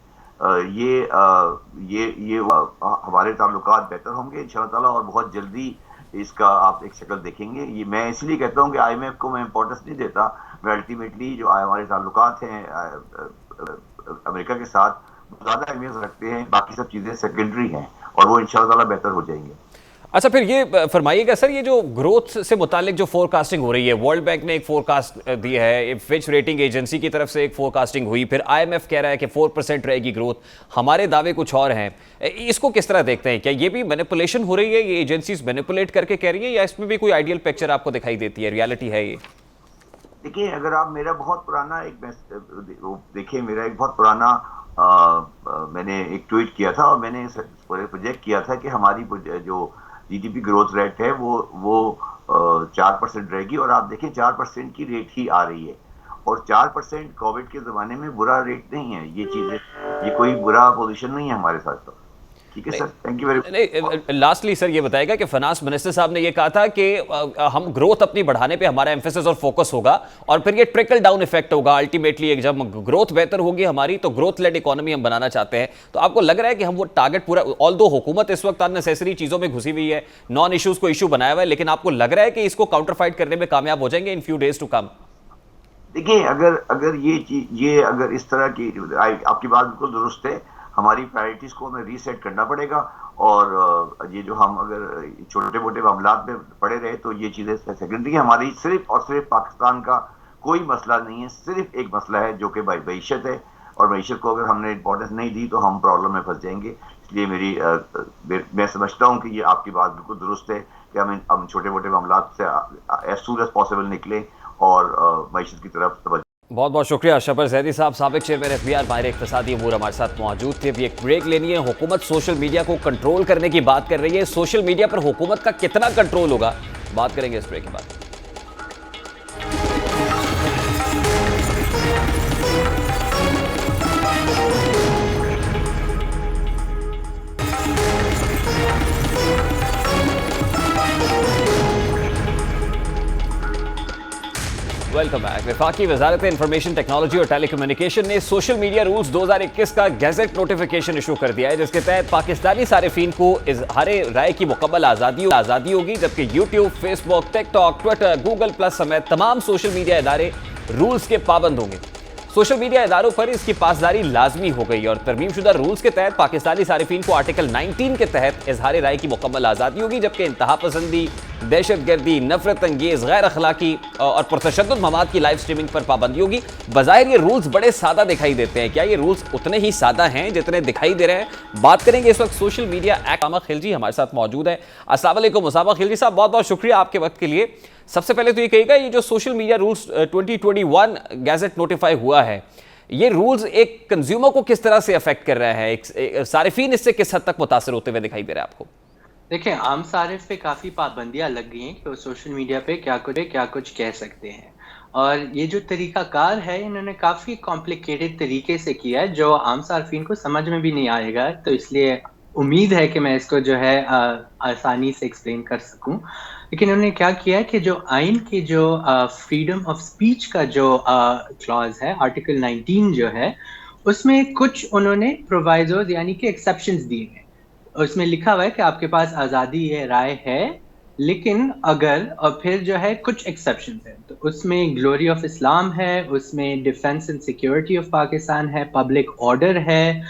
ये हमारे ताल्लुकात बेहतर होंगे इंशाअल्लाह ताला, और बहुत जल्दी इसका आप एक शक्ल देखेंगे। ये मैं इसलिए कहता हूँ कि IMF को मैं इंपॉर्टेंस नहीं देता, मैं अल्टीमेटली जो हमारे ताल्लुकात हैं अमेरिका के साथ ज़्यादा अहमियत रखते हैं, बाकी सब चीज़ें सेकेंडरी हैं और वो इंशाअल्लाह ताला बेहतर हो जाएंगे। अच्छा, फिर ये फरमाइएगा सर, ये जो ग्रोथ से मुतालिक जो फोरकास्टिंग हो रही है, वर्ल्ड बैंक ने एक फोरकास्ट दी है, फिच रेटिंग एजेंसी की तरफ से एक फोरकास्टिंग हुई, फिर IMF कह रहा है कि 4% रहेगी ग्रोथ, हमारे दावे कुछ और हैं, इसको किस तरह देखते हैं? क्या ये भी मैनिपुलेशन हो रही है, ये एजेंसीज मैनिपुलेट करके कह रही है, या इसमें भी कोई आइडियल पिक्चर आपको दिखाई देती है, रियलिटी है ये? देखिए, अगर आप मेरा बहुत पुराना देखिए, मेरा एक बहुत पुराना मैंने एक ट्वीट किया था और मैंने प्रोजेक्ट किया था कि हमारी जो GDP ग्रोथ रेट है वो 4% रहेगी, और आप देखें 4% की रेट ही आ रही है, और 4% कोविड के ज़माने में बुरा रेट नहीं है। ये चीज़ें, ये कोई बुरा पोजीशन नहीं है हमारे साथ। तो ठीक है sir, thank you very much. Lastly sir ये बताएगा कि फाइनेंस मिनिस्टर साहब ने ये कहा था कि हम ग्रोथ अपनी बढ़ाने पे हमारा एम्फेसिस और फोकस होगा, और फिर ये ट्रिकल डाउन इफेक्ट होगा अल्टीमेटली, जब ग्रोथ बेहतर होगी हमारी तो ग्रोथ लेड इकोनॉमी हम बनाना चाहते हैं। तो आपको लग रहा है कि हम वो टारगेट पूरा, ऑल्दो हुकूमत इस वक्त अननेसेसरी चीजों में घुसी हुई है, नॉन इश्यूज को इशू बनाया हुआ है, लेकिन आपको लग रहा है कि इसको काउंटर फाइट करने में कामयाब हो जाएंगे in few days to come? देखिए, अगर ये अगर इस तरह की, आपकी बात बिल्कुल दुरुस्त है, हमारी प्रायोरिटीज को हमें रीसेट करना पड़ेगा, और ये जो हम अगर छोटे मोटे मामलात में पड़े रहे तो ये चीज़ें सेकेंडरी। हमारी सिर्फ और सिर्फ पाकिस्तान का कोई मसला नहीं है, सिर्फ एक मसला है जो कि मईशत है, और मईशत को अगर हमने इंपॉर्टेंस नहीं दी तो हम प्रॉब्लम में फंस जाएंगे। इसलिए मैं समझता हूँ कि ये आपकी बात बिल्कुल दुरुस्त है कि हम छोटे मोटे मामलात से एज सून एज पॉसिबल निकलें और मईशत की तरफ। बहुत बहुत शुक्रिया शबर जैदी साहब, साबिक चेयरमैन FBR, माहिर इक़्तिसादी अमूर, हमारे साथ मौजूद थे। अभी एक ब्रेक लेनी है। हुकूमत सोशल मीडिया को कंट्रोल करने की बात कर रही है, सोशल मीडिया पर हुकूमत का कितना कंट्रोल होगा, बात करेंगे इस ब्रेक के बाद। Welcome back. वफाकी वजारत इंफॉर्मेशन टेक्नोलॉजी और टेलीकम्युनिकेशन ने सोशल मीडिया रूल्स 2021 का गैजेट नोटिफिकेशन इशू कर दिया है, जिसके तहत पाकिस्तानी सारिफीन को इज़हारे राय की मुकम्मल आज़ादी होगी, जबकि YouTube, Facebook, TikTok, Twitter, Google plus समेत तमाम सोशल मीडिया इदारे रूल्स के पाबंद होंगे। सोशल मीडिया इदारों पर इसकी पासदारी लाजमी हो गई, और तरमीमशुदा रूल्स के तहत पाकिस्तानी सारिफीन को आर्टिकल 19 के तहत इज़हारे राय की मुकम्मल आज़ादी होगी, जबकि इंतहा पसंदी, दहशतगर्दी, नफरत अंगेज, गैर अखलाकी और पुरतशद्दुद मवाद की लाइव स्ट्रीमिंग पर पाबंदी होगी। बज़ाहिर ये रूल्स बड़े सादा दिखाई देते हैं, क्या ये रूल्स उतने ही सादा हैं जितने दिखाई दे रहे हैं? बात करेंगे इस वक्त social media act. Usama Khilji हमारे साथ मौजूद है। अस्सलाम वालेकुम उसामा खिलजी साहब, बहुत बहुत शुक्रिया आपके वक्त के लिए। सबसे पहले तो ये कहिएगा, ये जो social media rules 2021 gadget notify हुआ है, ये रूल्स एक कंज्यूमर को किस तरह से अफेक्ट कर रहा है, एक सारिफीन इससे किस हद तक मुतासर होते हुए दिखाई दे रहा है आपको? देखिए, आम सारिफ पे काफ़ी पाबंदियां लग गई हैं कि वो सोशल मीडिया पे क्या कुछ कह सकते हैं, और ये जो तरीकाकार है इन्होंने काफ़ी कॉम्प्लिकेटेड तरीके से किया है जो आम सार्फिन को समझ में भी नहीं आएगा। तो इसलिए उम्मीद है कि मैं इसको जो है आसानी से एक्सप्लेन कर सकूं। लेकिन उन्होंने क्या किया है कि जो आइन की जो फ्रीडम ऑफ स्पीच का जो क्लॉज है, आर्टिकल 19 जो है, उसमें कुछ उन्होंने प्रोवाइजोज यानी कि एक्सेप्शंस दिए हैं। उसमें लिखा हुआ है कि आपके पास आज़ादी राय है, लेकिन अगर, और फिर जो है कुछ एक्सेप्शंस हैं, तो उसमें ग्लोरी ऑफ इस्लाम है, उसमें defence and security of Pakistan है, पब्लिक ऑर्डर है,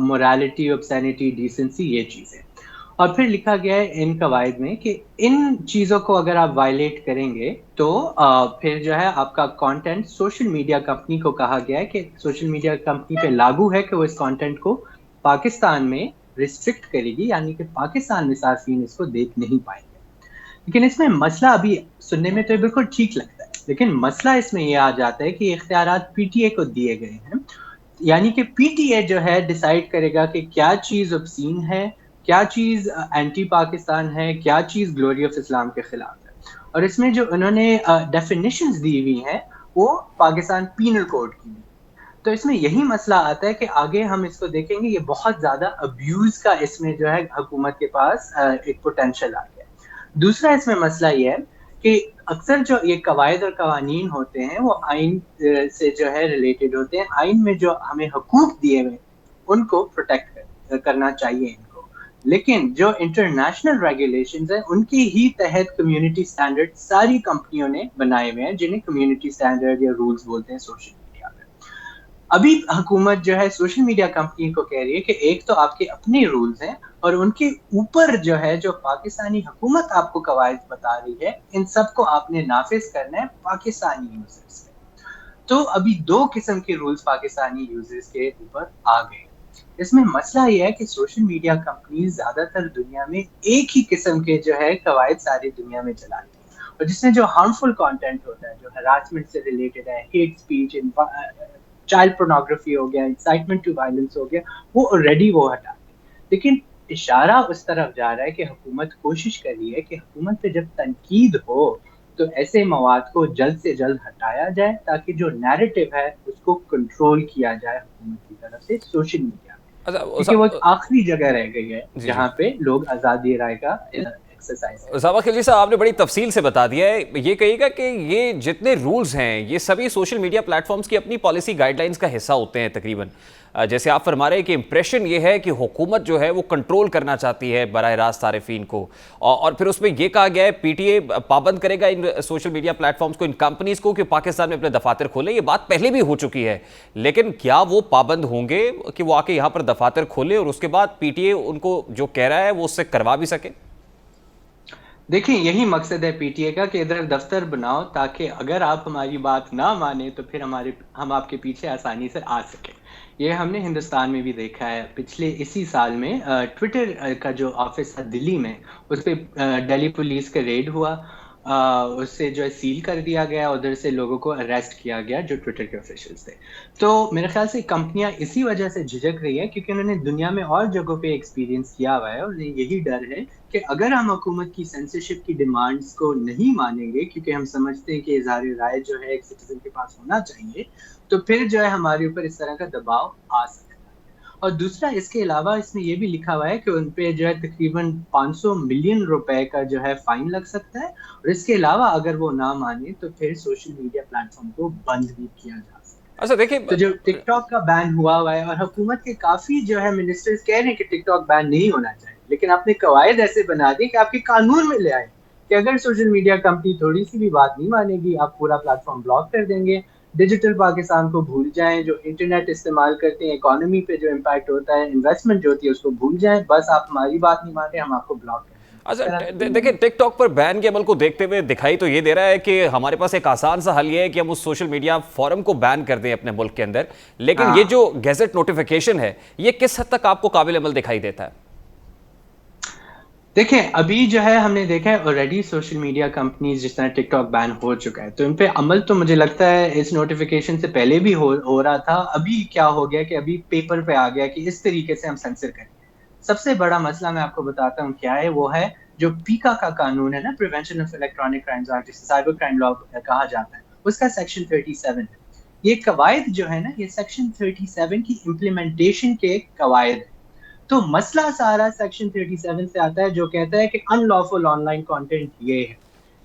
मोरालिटी, ऑब्सैनिटी, डिसेंसी, ये चीज़ें। और फिर लिखा गया है इन कवायद में कि इन चीज़ों को अगर आप वायलेट करेंगे तो फिर जो है आपका कंटेंट सोशल मीडिया कंपनी को कहा गया है कि सोशल मीडिया कंपनी पे लागू है कि वो इस कंटेंट को पाकिस्तान में रिस्ट्रिक्ट करेगी, यानी कि पाकिस्तान में सार्फिन इसको देख नहीं पाएंगे। लेकिन इसमें मसला, अभी सुनने में तो बिल्कुल ठीक लगता है, लेकिन मसला इसमें यह आ जाता है कि इख्तियारात पीटीए को दिए गए हैं, यानी कि पीटीए जो है डिसाइड करेगा कि क्या चीज़ ऑब्सीन है, क्या चीज़ एंटी पाकिस्तान है, क्या चीज़ ग्लोरी ऑफ इस्लाम के खिलाफ है। और इसमें जो उन्होंने डेफिनेशंस दी हुई हैं वो पाकिस्तान पीनल कोड की। तो इसमें यही मसला आता है कि आगे हम इसको देखेंगे, ये बहुत ज़्यादा अब्यूज़ का इसमें जो है हुकूमत के पास एक पोटेंशियल आ गया। दूसरा इसमें मसला ये है कि अक्सर जो ये कवायद और कवानीन होते हैं वो आइन से जो है रिलेटेड होते हैं। आइन में जो हमें हकूक दिए हुए उनको प्रोटेक्ट करना चाहिए इनको, लेकिन जो इंटरनेशनल रेगुलेशंस हैं उनके ही तहत कम्युनिटी स्टैंडर्ड सारी कंपनियों ने बनाए हुए हैं, जिन्हें कम्युनिटी स्टैंडर्ड या रूल्स बोलते हैं सोशल मीडिया में। अभी हुकूमत जो है सोशल मीडिया कंपनी को कह रही है कि एक तो आपके अपने रूल्स हैं और उनके ऊपर जो है जो पाकिस्तानी हुकूमत आपको कवायद बता रही है, इन सबको आपने नाफिज करना है पाकिस्तानी यूजर्स पे। तो अभी 2 किस्म के रूल्स पाकिस्तानी यूजर्स के ऊपर आ गए। इसमें मसला यह है कि सोशल मीडिया कंपनीज ज्यादातर दुनिया में एक ही किस्म के जो है कवायद सारी दुनिया में चलाती है, और जिसमें जो हार्मफुल कंटेंट होता है, जो हरासमेंट से रिलेटेड है, हेट स्पीच, चाइल्ड पोर्नोग्राफी हो गया, इंसाइटमेंट टू वायलेंस हो गया, वो ऑलरेडी वो हटाते हैं। लेकिन इशारा उस तरफ जा रहा है कि हुकूमत कोशिश कर रही है कि हुकूमत पे जब तनकीद हो तो ऐसे मवाद को जल्द से जल्द हटाया जाए, ताकि जो नैरेटिव है उसको कंट्रोल किया जाए हुकूमत की तरफ से सोशल मीडिया में, क्योंकि वो आखिरी जगह रह गई है जहाँ पे लोग आज़ादी राय का एक्सरसाइज। उसामा खिलजी साहब, आपने बड़ी तफसील से बता दिया है। ये कहिएगा कि ये जितने रूल्स हैं ये सभी सोशल मीडिया प्लेटफॉर्म्स की अपनी पॉलिसी गाइडलाइंस का हिस्सा होते हैं तकरीबन। जैसे आप फरमा रहे हैं कि इंप्रेशन ये है कि हुकूमत जो है वो कंट्रोल करना चाहती है बराह रास्त सारिफीन को, और फिर उसमें ये कहा गया है पीटीए पाबंद करेगा इन सोशल मीडिया प्लेटफॉर्म्स को, इन कंपनीज को, कि पाकिस्तान में अपने दफातर खोले। ये बात पहले भी हो चुकी है, लेकिन क्या वो पाबंद होंगे कि वो आके यहाँ पर दफातर खोले और उसके बाद पीटीए उनको जो कह रहा है वो उससे करवा भी सके? देखिए, यही मकसद है पीटीए का कि इधर दफ्तर बनाओ, ताकि अगर आप हमारी बात ना माने तो फिर हम आपके पीछे आसानी से आ सके। ये हमने हिंदुस्तान में भी देखा है। पिछले इसी साल में ट्विटर का जो ऑफिस है दिल्ली में, उस पर दिल्ली पुलिस का रेड हुआ, उससे जो है सील कर दिया गया, उधर से लोगों को अरेस्ट किया गया जो ट्विटर के ऑफिशियल्स थे। तो मेरे ख्याल से कंपनियां इसी वजह से झिझक रही है क्योंकि उन्होंने दुनिया में और जगहों पे एक्सपीरियंस किया हुआ है, और उन्हें यही डर है कि अगर हम हुकूमत की सेंसरशिप की डिमांड्स को नहीं मानेंगे, क्योंकि हम समझते हैं कि इज़हार राय जो है एक सिटीजन के पास होना चाहिए, तो फिर जो है हमारे ऊपर इस तरह का दबाव आ सकता है। और दूसरा, इसके अलावा इसमें यह भी लिखा हुआ है कि उन पे जो है तकरीबन 500 मिलियन रुपए का जो है फाइन लग सकता है, और इसके अलावा अगर वो ना माने तो फिर सोशल मीडिया प्लेटफॉर्म को बंद भी किया जा सकता है। अच्छा देखिए, तो जो टिकटॉक का बैन हुआ है, और हुकूमत के काफी जो है मिनिस्टर्स कह रहे हैं कि टिकटॉक बैन नहीं होना चाहिए, लेकिन आपने कवायद ऐसे बना दी कि आपके कानून में ले आए कि अगर सोशल मीडिया कंपनी थोड़ी सी भी बात नहीं मानेगी, आप पूरा प्लेटफॉर्म ब्लॉक कर देंगे। डिजिटल पाकिस्तान को भूल जाएं, जो इंटरनेट इस्तेमाल करते हैं, इकोनॉमी पे जो इम्पैक्ट होता है, इन्वेस्टमेंट जो होती है, उसको भूल जाएं। बस आप हमारी बात नहीं मानते, हम आपको ब्लॉक करें। अच्छा देखिए, टिकटॉक पर बैन के अमल को देखते हुए दिखाई तो ये दे रहा है कि हमारे पास एक आसान सा हल ये है कि हम उस सोशल मीडिया फोरम को बैन कर दें अपने मुल्क के अंदर, लेकिन ये जो गैजेट नोटिफिकेशन है ये किस हद तक आपको काबिल अमल दिखाई देता है? देखें, अभी जो है हमने देखा है ऑलरेडी सोशल मीडिया कंपनीज, जिस तरह टिकटॉक बैन हो चुका है, तो इन पे अमल तो मुझे लगता है इस नोटिफिकेशन से पहले भी हो रहा था। अभी क्या हो गया कि अभी पेपर पे आ गया कि इस तरीके से हम सेंसर करें। सबसे बड़ा मसला मैं आपको बताता हूँ क्या है, वो है जो पीका का कानून है ना, prevention of electronic crimes act, जिसे साइबर क्राइम लॉ कहा जाता है, उसका सेक्शन 37 है। ये कवायद जो है ना, ये सेक्शन 37 की इम्प्लीमेंटेशन के कवायद। तो मसला सारा सेक्शन 37 से आता है, जो कहता है कि अनलॉफुल ऑनलाइन कंटेंट ये है।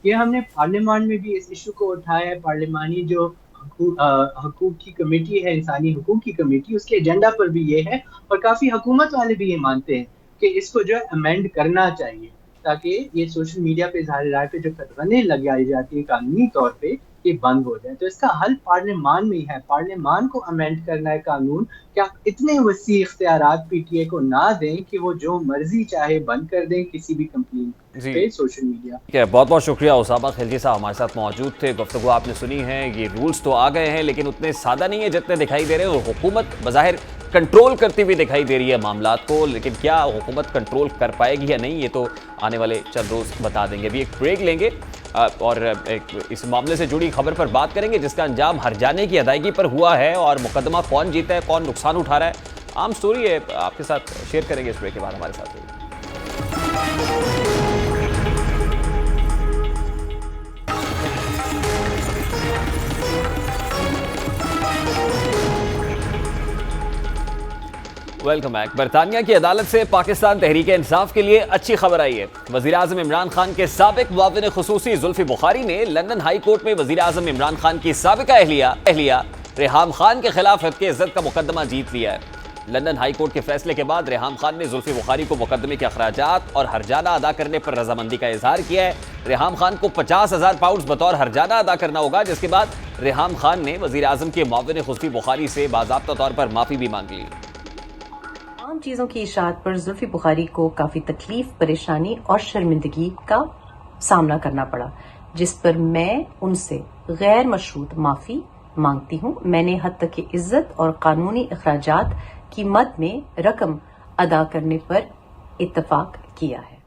ये हमने पार्लियामेंट में भी इस इशू को उठाया है। पार्लियामानी जो हकूक की कमेटी है, इंसानी हकूक की कमेटी, उसके एजेंडा पर भी ये है, और काफी हुकूमत वाले भी ये मानते हैं कि इसको जो है अमेंड करना चाहिए, ताकि ये सोशल मीडिया पे इज़हार राय पे जो कतगने लगाई जाती है कानूनी तौर पे, ये बंद हो जाए। तो इसका हल पार्लियामान में ही है। पार्लियामान को अमेंड करना है कानून। क्या इतने वसी इख्तियारात पीटीए को ना दें कि वो जो मर्जी चाहे बंद कर दें किसी भी कंपनी पे सोशल मीडिया। बहुत बहुत शुक्रिया उसामा खिलजी साहब हमारे साथ मौजूद थे। गुफ्तगू आपने सुनी है। ये रूल्स तो आ गए हैं, लेकिन उतने सादा नहीं है जितने दिखाई दे रहे हैं। हुकूमत बज़ाहिर कंट्रोल करती हुई दिखाई दे रही है मामलात को, लेकिन क्या हुकूमत कंट्रोल कर पाएगी या नहीं, ये तो आने वाले चंद रोज़ बता देंगे। अभी एक ब्रेक लेंगे और इस मामले से जुड़ी खबर पर बात करेंगे, जिसका अंजाम हर्जाने की अदायगी पर हुआ है, और मुकदमा कौन जीता है, कौन नुकसान उठा रहा है, आम स्टोरी है, आपके साथ शेयर करेंगे इस ब्रेक के बाद। हमारे साथ वेलकम बैक। बरतानिया की अदालत से पाकिस्तान तहरीक इंसाफ के लिए अच्छी खबर आई है। वज़ीर-ए-आज़म इमरान खान के साबिक मुआविन खुसूसी जुल्फी बुखारी ने लंदन हाई कोर्ट में वज़ीर-ए-आज़म इमरान खान की साबिका अहलिया रेहाम खान के खिलाफ हत्या इज्जत का मुकदमा जीत लिया है। लंदन हाई कोर्ट के फैसले के बाद रेहाम खान ने जुल्फी बुखारी को मुकदमे के अखराजात और हरजाना अदा करने पर रजामंदी का इजहार किया है। रेहाम खान को 50,000 पाउंड बतौर हरजाना अदा करना होगा, जिसके बाद रेहाम खान ने वज़ीर-ए-आज़म के मुआविन खुसूसी बुखारी से बाज़ाब्ता तौर पर माफी भी मांग ली। तमाम चीज़ों की इशाअत पर जुल्फी बुखारी को काफ़ी तकलीफ, परेशानी और शर्मिंदगी का सामना करना पड़ा, जिस पर मैं उनसे गैर मशरूत माफ़ी मांगती हूँ। मैंने हद तक की इज्जत और कानूनी अखराजात की मद में रकम अदा करने पर इत्तफाक किया है।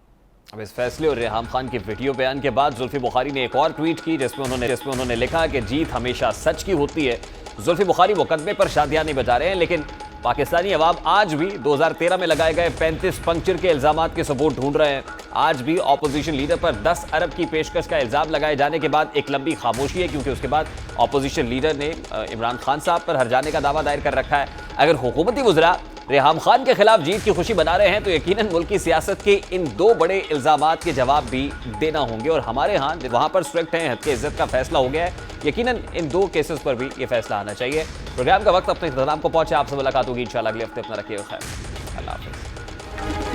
अब इस फैसले और रेहाम खान के वीडियो बयान के बाद जुल्फी बुखारी ने एक और ट्वीट की, जिसमें उन्होंने लिखा कि जीत हमेशा सच की होती है। जुल्फी बुखारी मुकदमे पर शादियां नहीं बजा रहे हैं, लेकिन पाकिस्तानी अवाम आज भी 2013 में लगाए गए 35 पंक्चर के इल्जामात के सबूत ढूंढ रहे हैं। आज भी ऑपोजिशन लीडर पर 10 अरब की पेशकश का इल्जाम लगाए जाने के बाद एक लंबी खामोशी है, क्योंकि उसके बाद ऑपोजिशन लीडर ने इमरान खान साहब पर हरजाने का दावा दायर कर रखा है। अगर हुकूमती वज़रा रेहाम खान के खिलाफ जीत की खुशी बना रहे हैं तो यकीनन मुल्क की सियासत के इन दो बड़े इल्जामात के जवाब भी देना होंगे, और हमारे यहाँ वहाँ पर स्ट्रिक्ट हैं, हद के इज्जत का फैसला हो गया है। यकीनन इन दो केसेस पर भी ये फैसला आना चाहिए। प्रोग्राम का वक्त अपने इख्तिताम को पहुंचे। आपसे मुलाकात होगी इंशाल्लाह अगले हफ्ते। अपना रखिएगा ख्याल। अल्लाह हाफ़िज़।